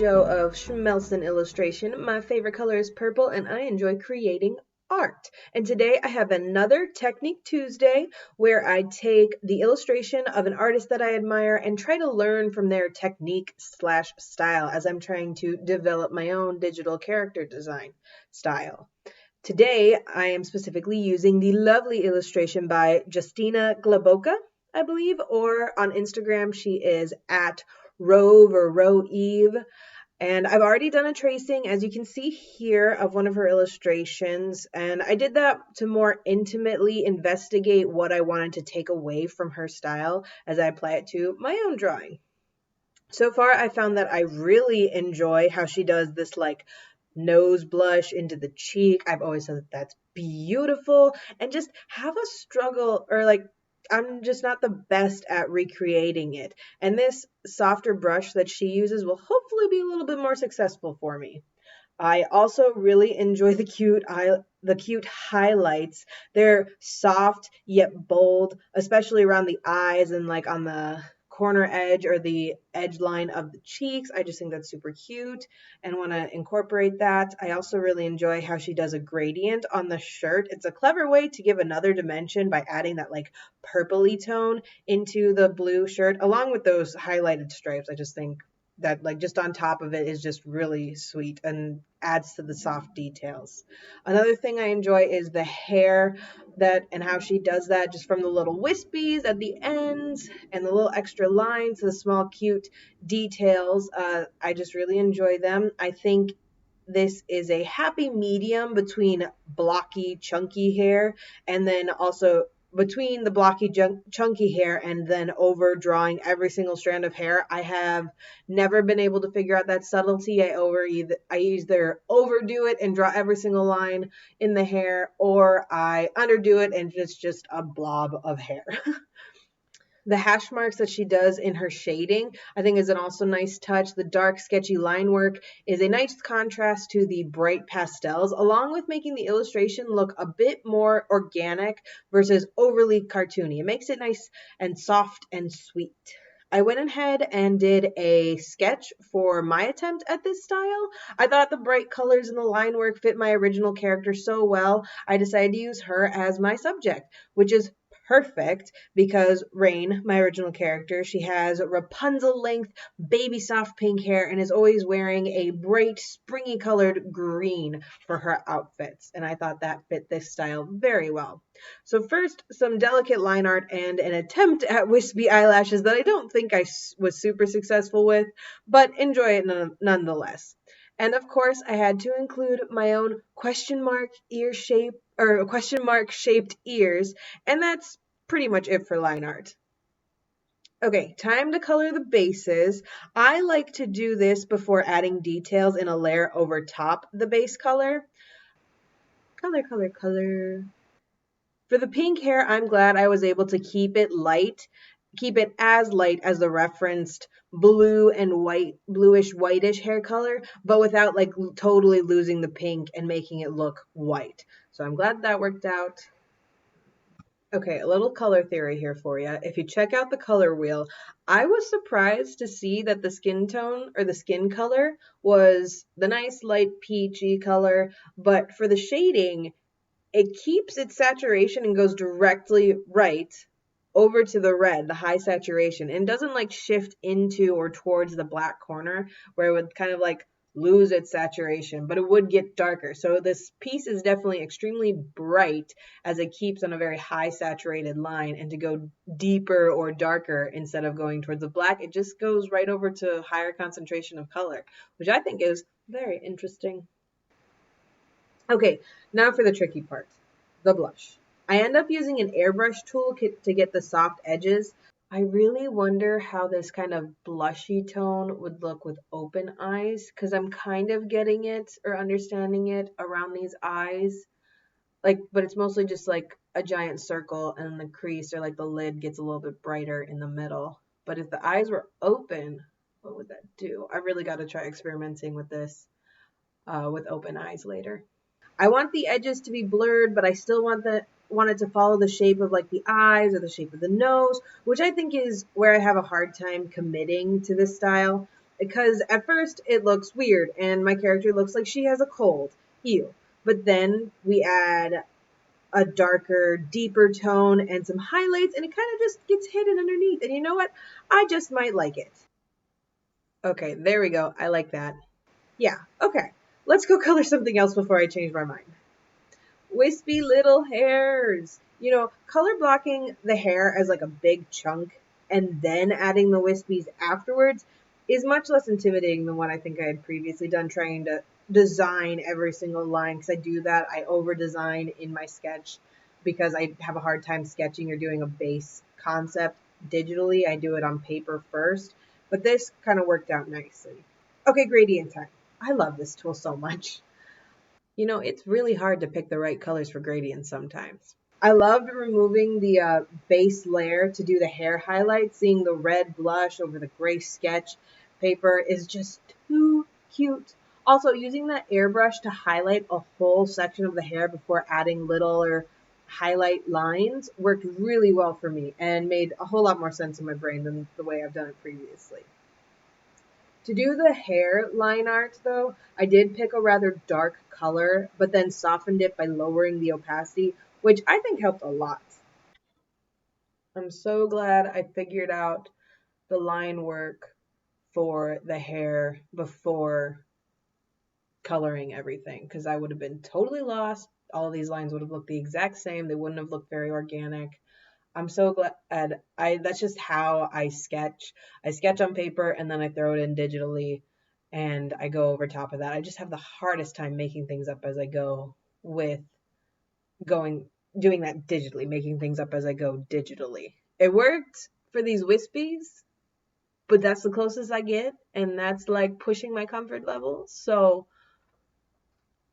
Jo of Schmelson Illustration. My favorite color is purple and I enjoy creating art. And today I have another Technique Tuesday where I take the illustration of an artist that I admire and try to learn from their technique slash style as I'm trying to develop my own digital character design style. Today I am specifically using the lovely illustration by Justina Glaboka, I believe, or on Instagram she is at Rove or Roe Eve. And I've already done a tracing, as you can see here, of one of her illustrations. And I did that to more intimately investigate what I wanted to take away from her style as I apply it to my own drawing. So far, I found that I really enjoy how she does this like nose blush into the cheek. I've always said that that's beautiful, and just have a struggle, or like I'm just not the best at recreating it. And this softer brush that she uses will hopefully be a little bit more successful for me. I also really enjoy the cute highlights. They're soft yet bold, especially around the eyes and like on the corner edge or the edge line of the cheeks. I just think that's super cute and want to incorporate that. I also really enjoy how she does a gradient on the shirt. It's a clever way to give another dimension by adding that like purpley tone into the blue shirt along with those highlighted stripes. I just think that like just on top of it is just really sweet and adds to the soft details. Another thing I enjoy is the hair and how she does that, just from the little wispies at the ends and the little extra lines, the small cute details. I just really enjoy them. I think this is a happy medium between blocky, chunky hair and then also between the blocky, chunky hair and then overdrawing every single strand of hair. I have never been able to figure out that subtlety. I either overdo it and draw every single line in the hair, or I underdo it and it's just a blob of hair. The hash marks that she does in her shading, I think, is an also nice touch. The dark, sketchy line work is a nice contrast to the bright pastels, along with making the illustration look a bit more organic versus overly cartoony. It makes it nice and soft and sweet. I went ahead and did a sketch for my attempt at this style. I thought the bright colors and the line work fit my original character so well, I decided to use her as my subject, which is perfect because Rain, my original character, she has Rapunzel length baby soft pink hair and is always wearing a bright springy colored green for her outfits, and I thought that fit this style very well. So first, some delicate line art and an attempt at wispy eyelashes that I don't think I was super successful with, but enjoy it nonetheless. And of course, I had to include my own question mark shaped ears, and that's pretty much it for line art. Okay, time to color the bases. I like to do this before adding details in a layer over top the base color. Color. For the pink hair, I'm glad I was able to keep it as light as the referenced blue and white, bluish whitish hair color, but without like totally losing the pink and making it look white. So I'm glad that worked out. Okay, a little color theory here for you. If you check out the color wheel, I was surprised to see that the skin tone or the skin color was the nice light peachy color, but for the shading, it keeps its saturation and goes directly right over to the red, the high saturation, and doesn't like shift into or towards the black corner where it would kind of like lose its saturation, but it would get darker. So this piece is definitely extremely bright as it keeps on a very high saturated line, and to go deeper or darker instead of going towards the black, it just goes right over to higher concentration of color, which I think is very interesting. Okay, now for the tricky part, the blush. I end up using an airbrush tool to get the soft edges. I really wonder how this kind of blushy tone would look with open eyes, because I'm kind of getting it or understanding it around these eyes. But it's mostly just like a giant circle, and the crease or like the lid gets a little bit brighter in the middle. But if the eyes were open, what would that do? I really got to try experimenting with this with open eyes later. I want the edges to be blurred, but I still want it to follow the shape of like the eyes or the shape of the nose, which I think is where I have a hard time committing to this style. because at first it looks weird and my character looks like she has a cold. Ew. But then we add a darker, deeper tone and some highlights, and it kind of just gets hidden underneath. And you know what? I just might like it. Okay, there we go. I like that. Yeah, okay. Let's go color something else before I change my mind. Wispy little hairs. You know, color blocking the hair as like a big chunk and then adding the wispies afterwards is much less intimidating than what I think I had previously done, trying to design every single line, because I do that. I over design in my sketch because I have a hard time sketching or doing a base concept digitally. I do it on paper first, but this kind of worked out nicely. Okay, gradient time. I love this tool so much. You know, it's really hard to pick the right colors for gradients sometimes. I loved removing the base layer to do the hair highlights. Seeing the red blush over the gray sketch paper is just too cute. Also, using that airbrush to highlight a whole section of the hair before adding littler highlight lines worked really well for me and made a whole lot more sense in my brain than the way I've done it previously. To do the hair line art, though, I did pick a rather dark color, but then softened it by lowering the opacity, which I think helped a lot. I'm so glad I figured out the line work for the hair before coloring everything, because I would have been totally lost. All of these lines would have looked the exact same. They wouldn't have looked very organic. I'm so glad. That's just how I sketch. I sketch on paper and then I throw it in digitally and I go over top of that. I just have the hardest time making things up as I go with doing that digitally, making things up as I go digitally. It worked for these wispies, but that's the closest I get, and that's like pushing my comfort level. So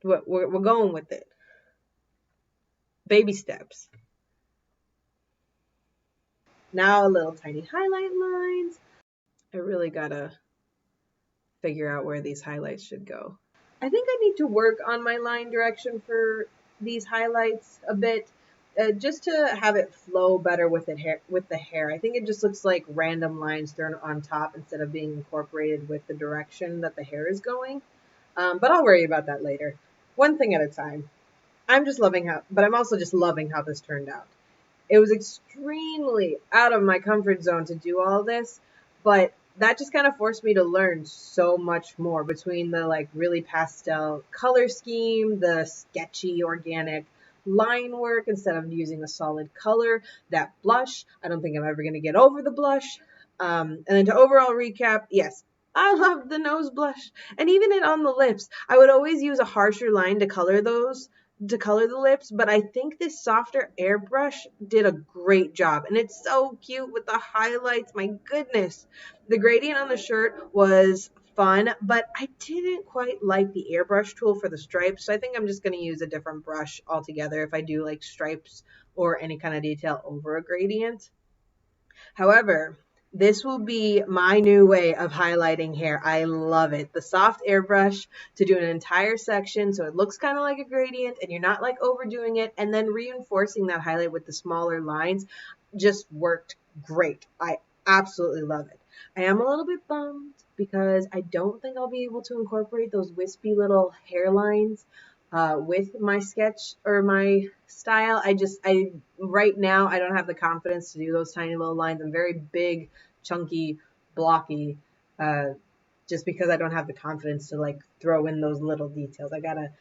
we're going with it. Baby steps. Now a little tiny highlight lines. I really gotta figure out where these highlights should go. I think I need to work on my line direction for these highlights a bit, just to have it flow better with the hair. I think it just looks like random lines thrown on top instead of being incorporated with the direction that the hair is going. But I'll worry about that later. One thing at a time. I'm also just loving how this turned out. It was extremely out of my comfort zone to do all this, but that just kind of forced me to learn so much more between the like really pastel color scheme, the sketchy organic line work instead of using a solid color, that blush. I don't think I'm ever going to get over the blush. And then to overall recap, yes, I love the nose blush and even it on the lips. I would always use a harsher line to color the lips, but I think this softer airbrush did a great job, and it's so cute with the highlights. My goodness. The gradient on the shirt was fun, but I didn't quite like the airbrush tool for the stripes, so I think I'm just going to use a different brush altogether if I do like stripes or any kind of detail over a gradient. However, this will be my new way of highlighting hair. I love it. The soft airbrush to do an entire section so it looks kind of like a gradient and you're not like overdoing it, and then reinforcing that highlight with the smaller lines just worked great. I absolutely love it. I am a little bit bummed because I don't think I'll be able to incorporate those wispy little hairlines with my sketch or my style. Right now, I don't have the confidence to do those tiny little lines. I'm very big, chunky, blocky, just because I don't have the confidence to like throw in those little details. I gotta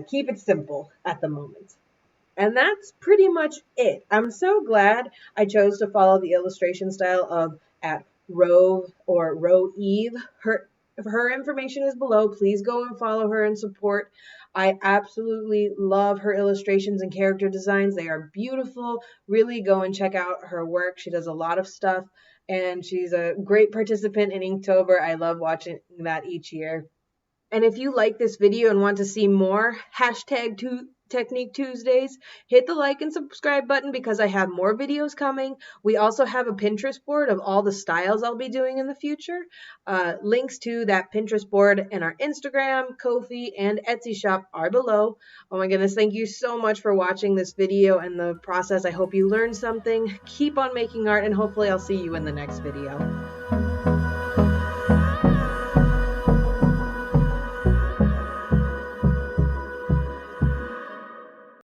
keep it simple at the moment. And that's pretty much it. I'm so glad I chose to follow the illustration style of at Rove or Ro Eve. Her information is below. Please go and follow her and support. I absolutely love her illustrations and character designs. They are beautiful. Really go and check out her work. She does a lot of stuff, and she's a great participant in Inktober. I love watching that each year. And if you like this video and want to see more Technique Tuesdays, hit the like and subscribe button because I have more videos coming. We also have a Pinterest board of all the styles I'll be doing in the future. Links to that Pinterest board and our Instagram, Ko-fi, and Etsy shop are below. Oh my goodness, thank you so much for watching this video and the process. I hope you learned something. Keep on making art, and hopefully I'll see you in the next video.